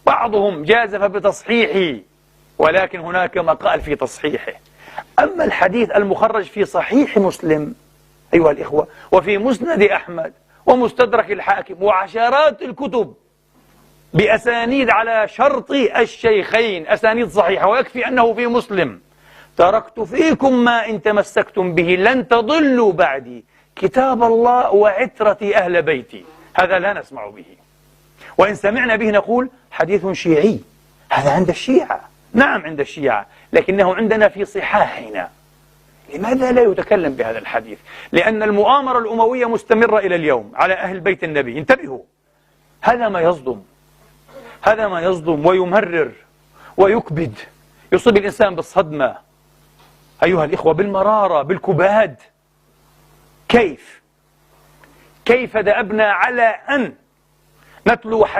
بعضهم جازف بتصحيحه، ولكن هناك مقال في تصحيحه. أما الحديث المخرج في صحيح مسلم أيها الإخوة، وفي مسند أحمد ومستدرك الحاكم وعشرات الكتب بأسانيد على شرط الشيخين، أسانيد صحيحة، ويكفي أنه في مسلم: تركت فيكم ما إن تمسكتم به لن تضلوا بعدي، كتاب الله وعترتي أهل بيتي. هذا لا نسمع به، وإن سمعنا به نقول حديث شيعي. هذا عند الشيعة، نعم عند الشيعة، لكنه عندنا في صحاحنا. لماذا لا يتكلم بهذا الحديث؟ لأن المؤامرة الأموية مستمرة إلى اليوم على أهل بيت النبي. انتبهوا، هذا ما يصدم، هذا ما يصدم ويمرر ويكبد، يصيب الإنسان بالصدمة أيها الإخوة، بالمرارة، بالكباد. كيف دأبنا على أن نتلو